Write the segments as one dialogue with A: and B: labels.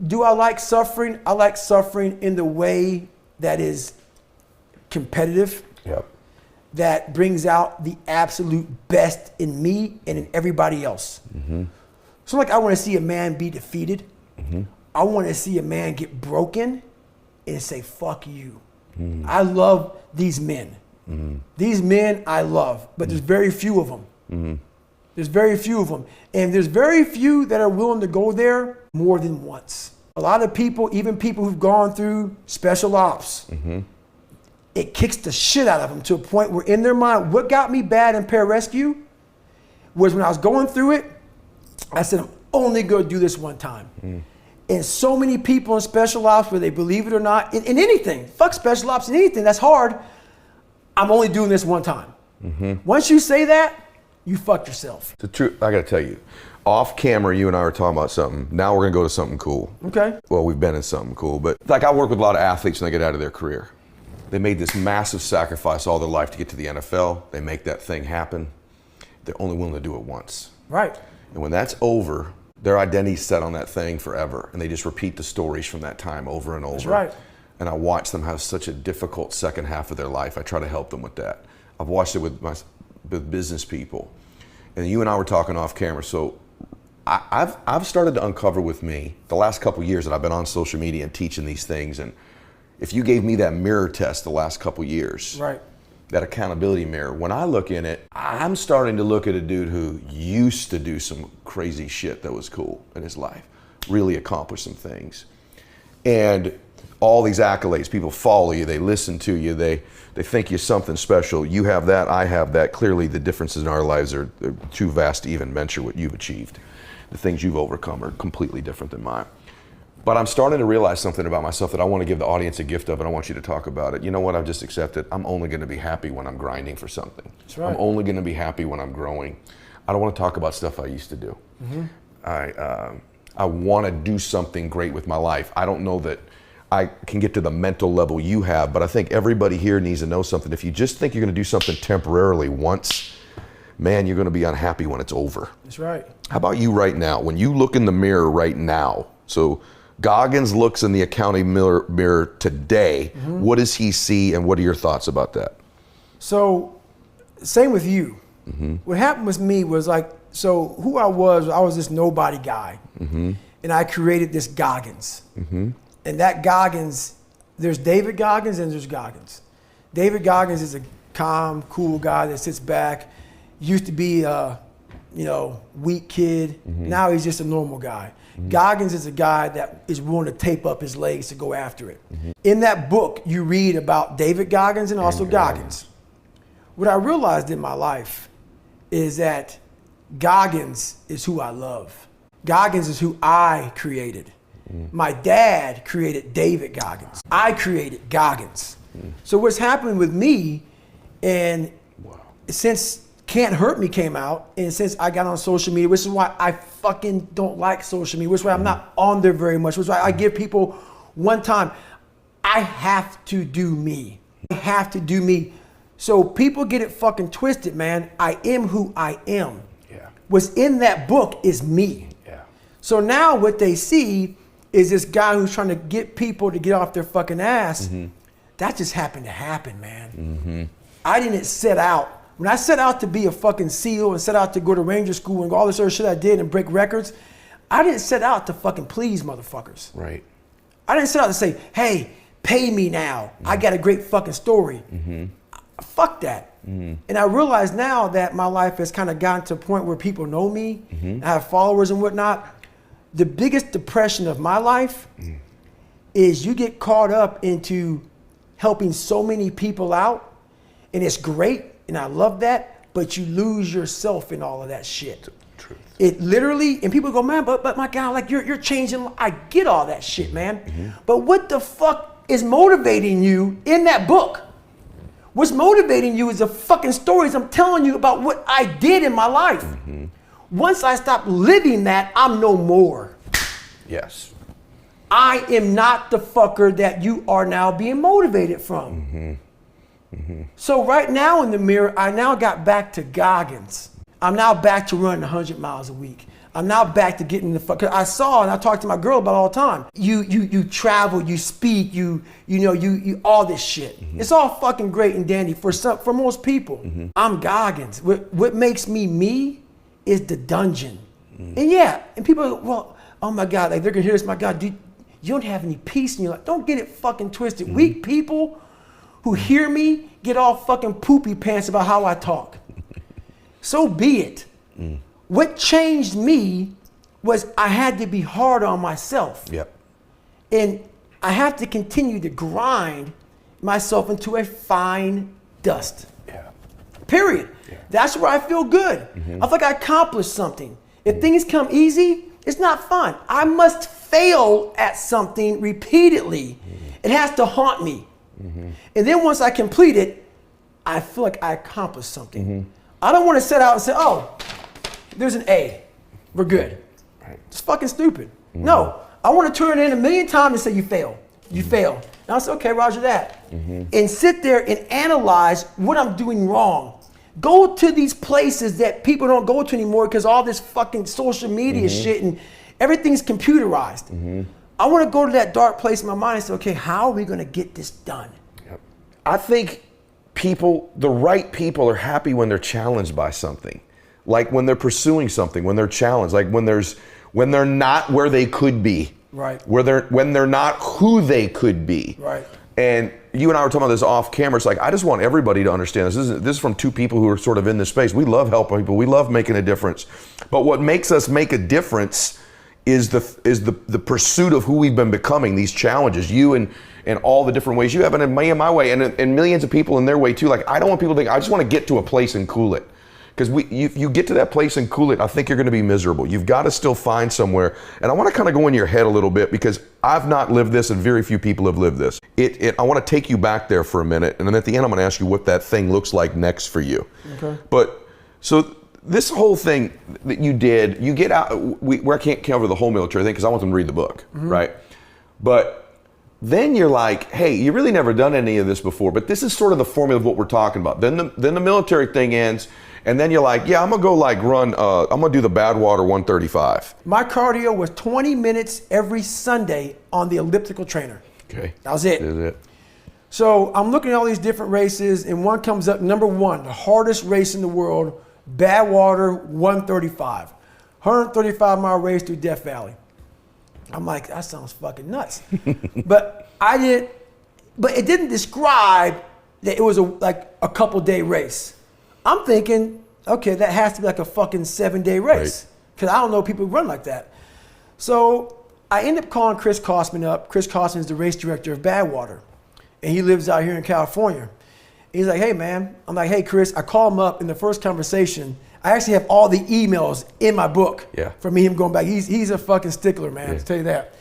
A: Do I like suffering? I like suffering in the way that is competitive.
B: Yep.
A: That brings out the absolute best in me and in everybody else. Mm-hmm. So like I want to see a man be defeated. Mm-hmm. I want to see a man get broken and say, fuck you. Mm-hmm. I love these men. Mm-hmm. These men I love, but there's very few of them. Mm-hmm. There's very few of them. And there's very few that are willing to go there more than once. A lot of people, even people who've gone through special ops, mm-hmm. it kicks the shit out of them to a point where in their mind, what got me bad in pararescue was when I was going through it, I said, I'm only gonna do this one time. Mm. And so many people in special ops, whether they believe it or not, in anything, fuck special ops in anything, that's hard. I'm only doing this one time. Mm-hmm. Once you say that, you fucked yourself.
B: The truth, I gotta tell you, off camera, you and I were talking about something. Now we're gonna go to something cool.
A: Okay.
B: Well, we've been in something cool, but like I work with a lot of athletes when they get out of their career. They made this massive sacrifice all their life to get to the NFL. They make that thing happen. They're only willing to do it once.
A: Right.
B: And when that's over, their identity's set on that thing forever. And they just repeat the stories from that time over and over.
A: That's right.
B: And I watch them have such a difficult second half of their life. I try to help them with that. I've watched it with business people. And you and I were talking off camera. So I've started to uncover with me the last couple of years that I've been on social media and teaching these things. And if you gave me that mirror test the last couple of years,
A: right,
B: that accountability mirror, when I look in it, I'm starting to look at a dude who used to do some crazy shit that was cool in his life, really accomplish some things. And all these accolades, people follow you, they listen to you, they think you're something special. You have that, I have that. Clearly the differences in our lives are too vast to even measure what you've achieved. The things you've overcome are completely different than mine. But I'm starting to realize something about myself that I want to give the audience a gift of, and I want you to talk about it. You know what? I've just accepted. I'm only going to be happy when I'm grinding for something.
A: That's right.
B: I'm only going to be happy when I'm growing. I don't want to talk about stuff I used to do. Mm-hmm. I want to do something great with my life. I don't know that I can get to the mental level you have, but I think everybody here needs to know something. If you just think you're going to do something temporarily once, man, you're going to be unhappy when it's over.
A: That's right.
B: How about you right now? When you look in the mirror right now, so Goggins looks in the accounting mirror today, mm-hmm. What does he see and what are your thoughts about that?
A: So, same with you. Mm-hmm. What happened with me was like, so who I was this nobody guy. Mm-hmm. And I created this Goggins. Mm-hmm. And that Goggins, there's David Goggins and there's Goggins. David Goggins is a calm, cool guy that sits back. Used to be a, weak kid. Mm-hmm. Now he's just a normal guy. Mm-hmm. Goggins is a guy that is willing to tape up his legs to go after it. Mm-hmm. In that book, you read about David Goggins and also Goggins. What I realized in my life is that Goggins is who I love. Goggins is who I created. Mm-hmm. My dad created David Goggins. I created Goggins. Mm-hmm. So what's happened with me, and since Can't Hurt Me came out, and since I got on social media, which is why I fucking don't like social media, which is why I'm not on there very much, which is why I give people one time, I have to do me. I have to do me. So people get it fucking twisted, man. I am who I am. Yeah. What's in that book is me. Yeah. So now what they see is this guy who's trying to get people to get off their fucking ass. Mm-hmm. That just happened to happen, man. Mm-hmm. I didn't set out. When I set out to be a fucking SEAL and set out to go to Ranger School and all this other shit I did and break records, I didn't set out to fucking please motherfuckers.
B: Right.
A: I didn't set out to say, hey, pay me now. Mm-hmm. I got a great fucking story. Mm-hmm. Fuck that. Mm-hmm. And I realize now that my life has kind of gotten to a point where people know me, mm-hmm. I have followers and whatnot. The biggest depression of my life is you get caught up into helping so many people out, and it's great. And I love that, but you lose yourself in all of that shit. Truth. It literally, and people go, man, but my God, like you're changing. I get all that shit, man. Mm-hmm. But what the fuck is motivating you in that book? What's motivating you is the fucking stories I'm telling you about what I did in my life. Mm-hmm. Once I stop living that, I'm no more.
B: Yes.
A: I am not the fucker that you are now being motivated from. Mm-hmm. Mm-hmm. So right now in the mirror, I now got back to Goggins. I'm now back to running 100 miles a week. I'm now back to getting the fuck. Cause I saw and I talk to my girl about it all the time. You travel, you speak, you all this shit. It's all fucking great and dandy for most people. I'm Goggins. What makes me is the dungeon. And and people are, well, oh my God, like they're gonna hear this. My God, you don't have any peace in your life. Don't get it fucking twisted. Weak people who hear me get all fucking poopy pants about how I talk. So be it. What changed me was I had to be hard on myself. And I have to continue to grind myself into a fine dust. Period. That's where I feel good. I feel like I accomplished something. If things come easy, it's not fun. I must fail at something repeatedly. It has to haunt me. And then once I complete it, I feel like I accomplished something. I don't want to set out and say, oh, there's an A. We're good. It's fucking stupid. No, I want to turn it in a million times and say you failed. You failed. And I say, okay, roger that. And sit there and analyze what I'm doing wrong. Go to these places that people don't go to anymore because all this fucking social media shit and everything's computerized. I want to go to that dark place in my mind and say, okay, how are we going to get this done?
B: I think the right people are happy when they're challenged by something. Like when they're pursuing something, when they're challenged, like when they're not where they could be. When they're not who they could be. And you and I were talking about this off camera. It's like, I just want everybody to understand this. This is from two people who are sort of in this space. We love helping people. We love making a difference. But what makes us make a difference is the pursuit of who we've been becoming, these challenges, you and all the different ways you have, and me and my way, and millions of people in their way too. Like, I don't want people to think, I just want to get to a place and cool it. Because you get to that place and cool it, I think you're going to be miserable. You've got to still find somewhere. And I want to kind of go in your head a little bit because I've not lived this and very few people have lived this. I want to take you back there for a minute. And then at the end, I'm going to ask you what that thing looks like next for you. Okay. But so this whole thing that you did, you get out, I can't cover the whole military thing because I want them to read the book, right? But then you're like, hey, you really never done any of this before, but this is sort of the formula of what we're talking about. Then the military thing ends. And then you're like, yeah, I'm gonna go like run, I'm gonna do the Badwater 135.
A: My cardio was 20 minutes every Sunday on the elliptical trainer.
B: Okay.
A: That was it.
B: That is it.
A: So I'm looking at all these different races and one comes up, number one, the hardest race in the world, Badwater 135. 135-mile race through Death Valley. I'm like, that sounds fucking nuts. But it didn't describe that it was like a couple day race. I'm thinking, okay, that has to be like a fucking 7-day race. Because I don't know people who run like that. So I end up calling Chris Kosman up. Chris Kosman is the race director of Badwater. And he lives out here in California. He's like, hey, man. I'm like, hey, Chris. I call him up in the first conversation. I actually have all the emails in my book for me, him going back. He's a fucking stickler, man, to tell you that.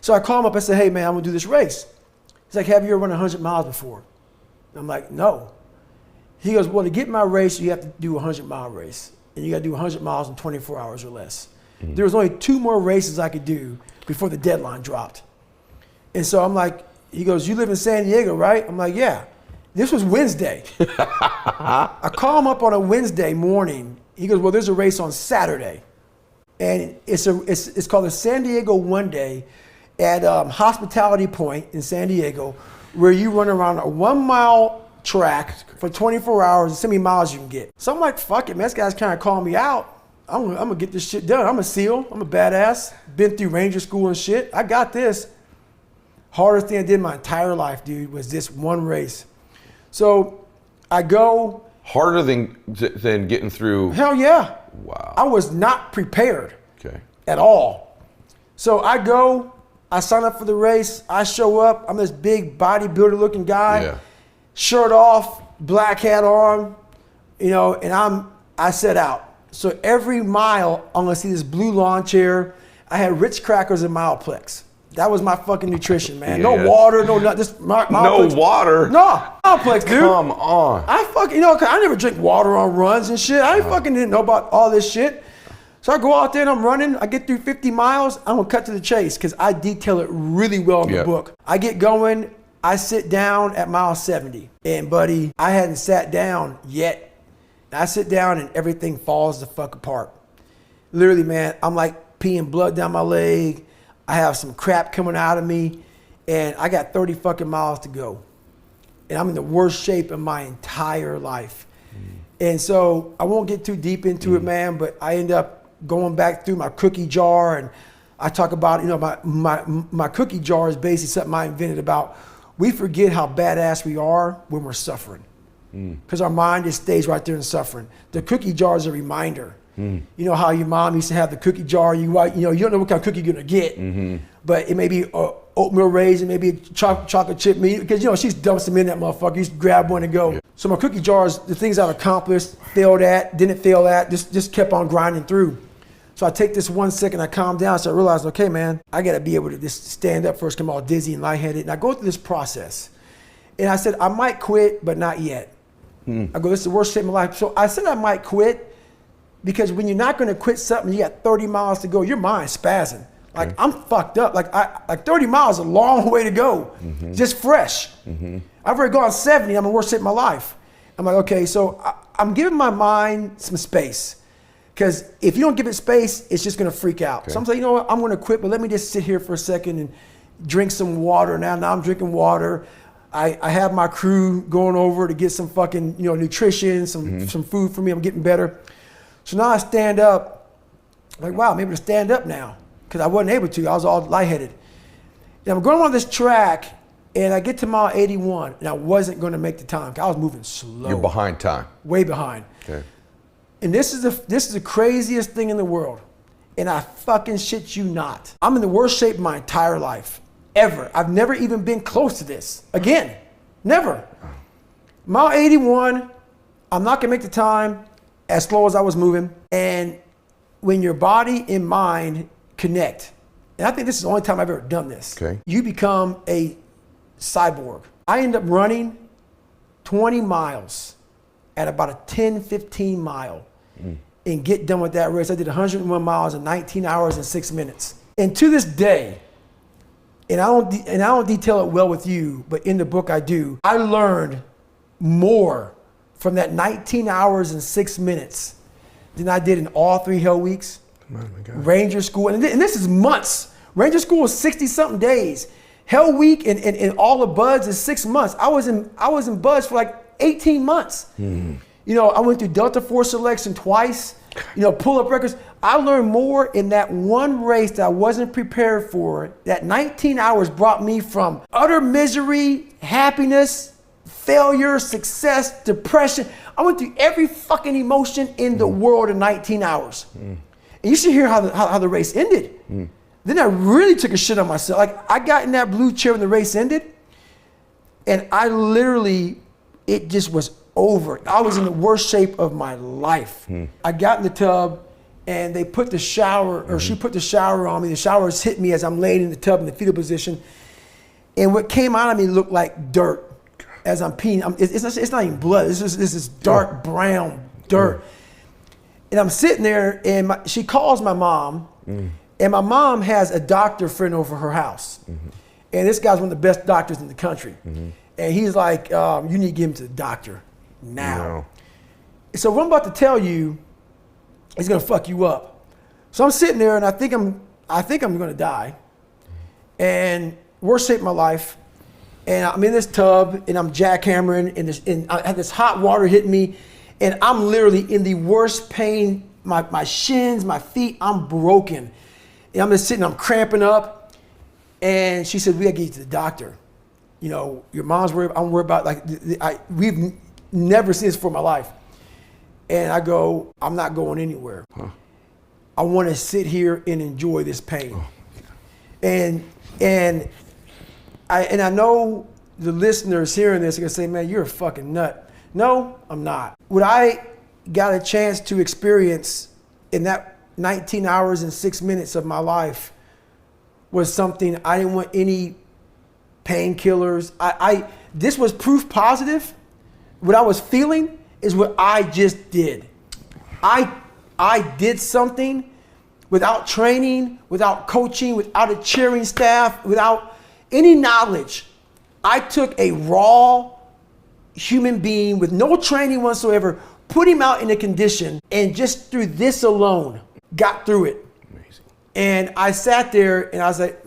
A: So I call him up and say, hey, man, I'm going to do this race. He's like, have you ever run 100 miles before? I'm like, no. He goes, well, to get my race, you have to do a 100-mile race. And you got to do 100 miles in 24 hours or less. There was only 2 more races I could do before the deadline dropped. And so I'm like, he goes, you live in San Diego, right? I'm like, yeah. This was Wednesday. I call him up on a Wednesday morning. He goes, well, there's a race on Saturday. And it's called the San Diego One Day at Hospitality Point in San Diego, where you run around a 1-mile track for 24 hours and see how many miles you can get. So I'm like, fuck it, man. This guy's kind of calling me out. I'm gonna get this shit done. I'm a SEAL. I'm a badass. Been through Ranger school and shit. I got this. Hardest thing I did in my entire life, dude, was this one race. So I go.
B: Harder than getting through?
A: Hell yeah.
B: Wow.
A: I was not prepared at all. So I go. I sign up for the race. I show up. I'm this big bodybuilder looking guy.
B: Yeah.
A: Shirt off, black hat on, and I set out. So every mile, I'm gonna see this blue lawn chair. I had Ritz crackers and Mileplex. That was my fucking nutrition, man. No water, no nothing. Just Mileplex.
B: No water?
A: No, Mileplex, dude.
B: Come on.
A: I fucking, I never drink water on runs and shit. I fucking didn't know about all this shit. So I go out there and I'm running. I get through 50 miles. I'm gonna cut to the chase because I detail it really well in the book. I get going. I sit down at mile 70, and buddy, I hadn't sat down yet. I sit down and everything falls the fuck apart. Literally, man, I'm like peeing blood down my leg. I have some crap coming out of me, and I got 30 fucking miles to go. And I'm in the worst shape of my entire life. And so I won't get too deep into it, man, but I end up going back through my cookie jar, and I talk about, you know, my cookie jar is basically something I invented about. We forget how badass we are when we're suffering, because our mind just stays right there in suffering. The cookie jar is a reminder. You know how your mom used to have the cookie jar, you don't know what kind of cookie you're gonna get, but it may be oatmeal raisin, maybe a chocolate chip meat, because you know she's dumps them in that motherfucker. You just grab one and go. Yeah. So my cookie jars, the things I've accomplished, failed at, didn't fail at, just kept on grinding through. So I take this 1 second, I calm down, so I realize, okay, man, I gotta be able to just stand up first, come all dizzy and lightheaded, and I go through this process. And I said, I might quit, but not yet. I go, this is the worst shape of my life. So I said I might quit, because when you're not gonna quit something, you got 30 miles to go, your mind's spazzing. Like, I'm fucked up. Like 30 miles is a long way to go, just fresh. I've already gone 70, I'm in the worst shape of my life. I'm like, okay, so I'm giving my mind some space. Because if you don't give it space, it's just gonna freak out. Okay. So I'm saying, you know what, I'm gonna quit, but let me just sit here for a second and drink some water. Now I'm drinking water. I have my crew going over to get some fucking, nutrition, some food for me. I'm getting better. So now I stand up, like, wow, I'm able to stand up now, because I wasn't able to. I was all lightheaded. And I'm going on this track, and I get to mile 81, and I wasn't going to make the time. I was moving slow.
B: You're behind time.
A: Way behind.
B: Okay.
A: And this is the craziest thing in the world, and I fucking shit you not. I'm in the worst shape of my entire life, ever. I've never even been close to this. Again, never. Mile 81, I'm not going to make the time, as slow as I was moving. And when your body and mind connect, and I think this is the only time I've ever done this, you become a cyborg. I end up running 20 miles at about a 10, 15 mile and get done with that race. I did 101 miles in 19 hours and 6 minutes. And to this day, and I don't detail it well with you, but in the book I do, I learned more from that 19 hours and 6 minutes than I did in all 3 Hell Weeks, Ranger School, and this is months. Ranger School is 60-something days. Hell Week and all the buds is 6 months. I was in buds for like 18 months. I went through Delta Force selection twice, pull-up records. I learned more in that one race that I wasn't prepared for. That 19 hours brought me from utter misery, happiness, failure, success, depression. I went through every fucking emotion in the world in 19 hours. And you should hear how the race ended. Then I really took a shit on myself. Like, I got in that blue chair when the race ended, and I literally, it just was over. I was in the worst shape of my life. I got in the tub, and they put the shower, or she put the shower on me. The showers hit me as I'm laying in the tub in the fetal position. And what came out of me looked like dirt as I'm peeing. It's not even blood. This is dark brown dirt. And I'm sitting there, and she calls my mom, and my mom has a doctor friend over her house. And this guy's one of the best doctors in the country. And he's like, you need to get him to the doctor now. So what I'm about to tell you is gonna fuck you up. So I'm sitting there, and I think I'm gonna die. And worst shape of my life. And I'm in this tub, and I'm jackhammering, and I have this hot water hitting me, and I'm literally in the worst pain. My shins, my feet, I'm broken. And I'm just sitting, I'm cramping up. And she said, we gotta get you to the doctor. Your mom's worried, I'm worried about, we've never seen this before in my life. And I go, I'm not going anywhere. I wanna sit here and enjoy this pain. And I know the listeners hearing this are gonna say, man, you're a fucking nut. No, I'm not. What I got a chance to experience in that 19 hours and 6 minutes of my life was something I didn't want any painkillers. This was proof positive. What I was feeling is what I just did. I did something without training, without coaching, without a cheering staff, without any knowledge. I took a raw human being with no training whatsoever, put him out in a condition, and just through this alone, got through it.
B: Amazing.
A: And I sat there and I was like,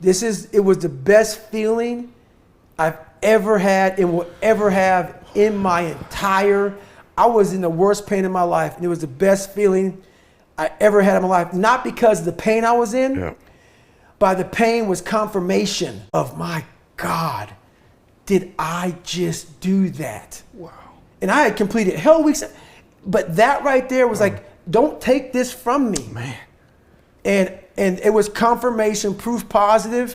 A: it was the best feeling I've ever had and will ever have in my entire, I was in the worst pain in my life. And it was the best feeling I ever had in my life. Not because of the pain I was in, but the pain was confirmation of, my God, did I just do that?
B: Wow.
A: And I had completed hell weeks. But that right there was like, don't take this from me.
B: Man.
A: And it was confirmation, proof positive